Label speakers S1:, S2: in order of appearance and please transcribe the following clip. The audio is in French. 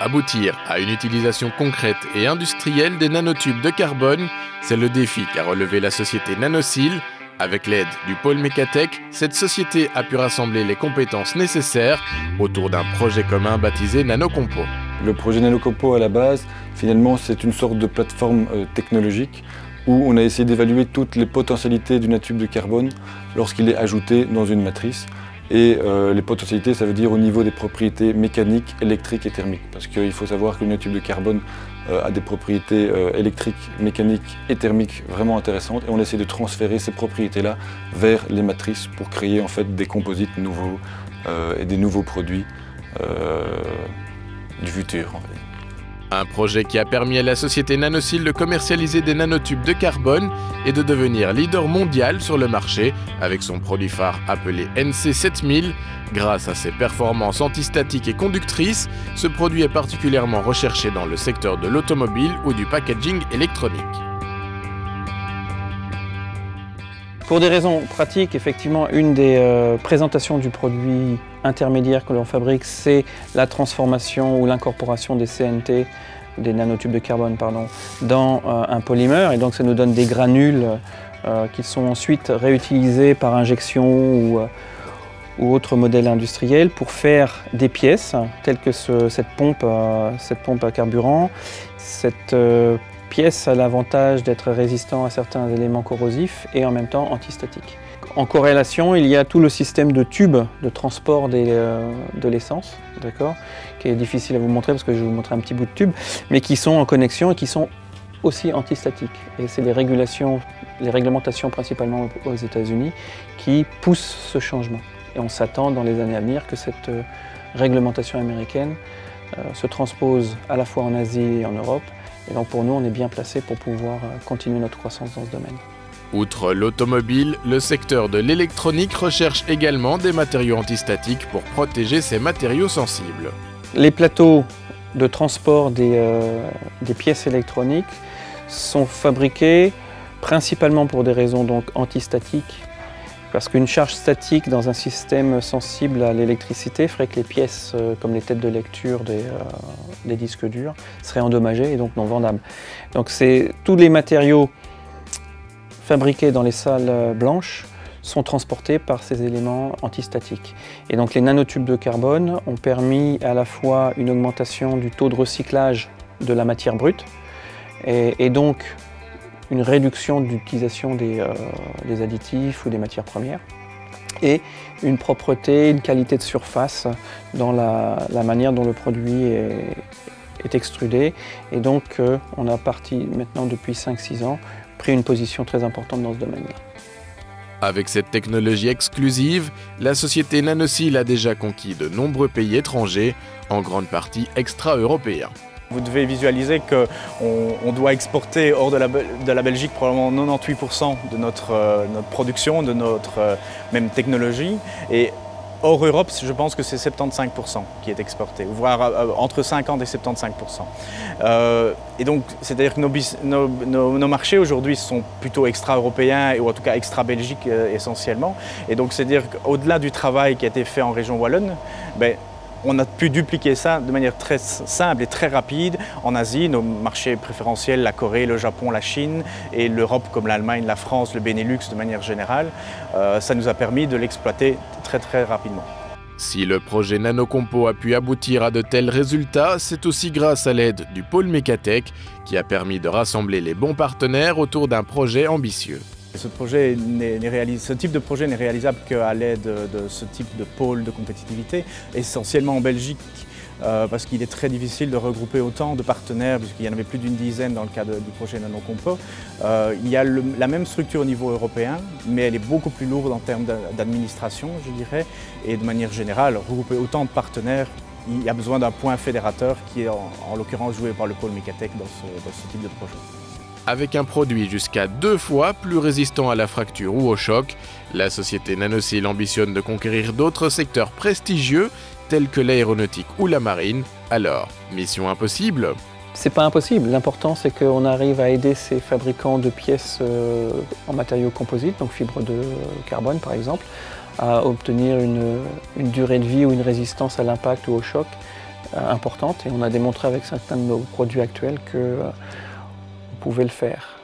S1: Aboutir à une utilisation concrète et industrielle des nanotubes de carbone, c'est le défi qu'a relevé la société Nanosil. Avec l'aide du pôle Mécatech, cette société a pu rassembler les compétences nécessaires autour d'un projet commun baptisé Nanocompo.
S2: Le projet Nanocompo à la base, finalement, c'est une sorte de plateforme technologique où on a essayé d'évaluer toutes les potentialités du nanotube de carbone lorsqu'il est ajouté dans une matrice. Et les potentialités, ça veut dire au niveau des propriétés mécaniques, électriques et thermiques. Parce qu'il faut savoir que le nanotube de carbone a des propriétés électriques, mécaniques et thermiques vraiment intéressantes. Et on essaie de transférer ces propriétés-là vers les matrices pour créer en fait des composites nouveaux et des nouveaux produits du futur. En fait.
S1: Un projet qui a permis à la société Nanosil de commercialiser des nanotubes de carbone et de devenir leader mondial sur le marché avec son produit phare appelé NC7000. Grâce à ses performances antistatiques et conductrices, ce produit est particulièrement recherché dans le secteur de l'automobile ou du packaging électronique.
S3: Pour des raisons pratiques, effectivement, une des présentations du produit intermédiaire que l'on fabrique, c'est la transformation ou l'incorporation des CNT, des nanotubes de carbone, dans un polymère. Et donc ça nous donne des granules qui sont ensuite réutilisés par injection ou autre modèle industriel pour faire des pièces telles que cette pompe à carburant. Cette pièce a l'avantage d'être résistant à certains éléments corrosifs et en même temps antistatique. En corrélation, il y a tout le système de tubes de transport de l'essence, qui est difficile à vous montrer parce que je vais vous montrer un petit bout de tube, mais qui sont en connexion et qui sont aussi antistatiques. Et c'est les réglementations principalement aux États-Unis qui poussent ce changement. Et on s'attend dans les années à venir que cette réglementation américaine se transpose à la fois en Asie et en Europe. Et donc pour nous, on est bien placé pour pouvoir continuer notre croissance dans ce domaine.
S1: Outre l'automobile, le secteur de l'électronique recherche également des matériaux antistatiques pour protéger ces matériaux sensibles.
S3: Les plateaux de transport des pièces électroniques sont fabriqués principalement pour des raisons donc antistatiques, parce qu'une charge statique dans un système sensible à l'électricité ferait que les pièces, comme les têtes de lecture des disques durs, seraient endommagées et donc non vendables. Donc tous les matériaux fabriqués dans les salles blanches sont transportés par ces éléments antistatiques. Et donc les nanotubes de carbone ont permis à la fois une augmentation du taux de recyclage de la matière brute et donc une réduction d'utilisation des additifs ou des matières premières et une propreté, une qualité de surface dans la manière dont le produit est extrudé. Et donc on a maintenant depuis 5-6 ans pris une position très importante dans ce domaine-là.
S1: Avec cette technologie exclusive, la société Nanosil a déjà conquis de nombreux pays étrangers, en grande partie extra-européens.
S4: Vous devez visualiser qu'on doit exporter hors de la Belgique probablement 98% de notre production, de notre même technologie. Et hors Europe, je pense que c'est 75% qui est exporté, voire entre 50 et 75%. Et donc, c'est-à-dire que nos marchés aujourd'hui sont plutôt extra-européens, ou en tout cas extra-belgiques essentiellement. Et donc, c'est-à-dire qu'au-delà du travail qui a été fait en région wallonne, on a pu dupliquer ça de manière très simple et très rapide en Asie, nos marchés préférentiels, la Corée, le Japon, la Chine et l'Europe comme l'Allemagne, la France, le Benelux de manière générale. Ça nous a permis de l'exploiter très rapidement.
S1: Si le projet Nanocompo a pu aboutir à de tels résultats, c'est aussi grâce à l'aide du pôle Mécatech qui a permis de rassembler les bons partenaires autour d'un projet ambitieux.
S4: Ce type de projet n'est réalisable qu'à l'aide de ce type de pôle de compétitivité, essentiellement en Belgique, parce qu'il est très difficile de regrouper autant de partenaires, puisqu'il y en avait plus d'une dizaine dans le cadre du projet Nanocompo. Il y a la même structure au niveau européen, mais elle est beaucoup plus lourde en termes d'administration, je dirais, et de manière générale, regrouper autant de partenaires, il y a besoin d'un point fédérateur qui est en l'occurrence joué par le pôle Mécatech dans ce type de projet.
S1: Avec un produit jusqu'à 2 fois plus résistant à la fracture ou au choc, la société NanoSil ambitionne de conquérir d'autres secteurs prestigieux tels que l'aéronautique ou la marine. Alors, mission impossible ?
S3: C'est pas impossible. L'important, c'est qu'on arrive à aider ces fabricants de pièces en matériaux composites, donc fibres de carbone par exemple, à obtenir une durée de vie ou une résistance à l'impact ou au choc importante. Et on a démontré avec certains de nos produits actuels qu'on pouvait le faire.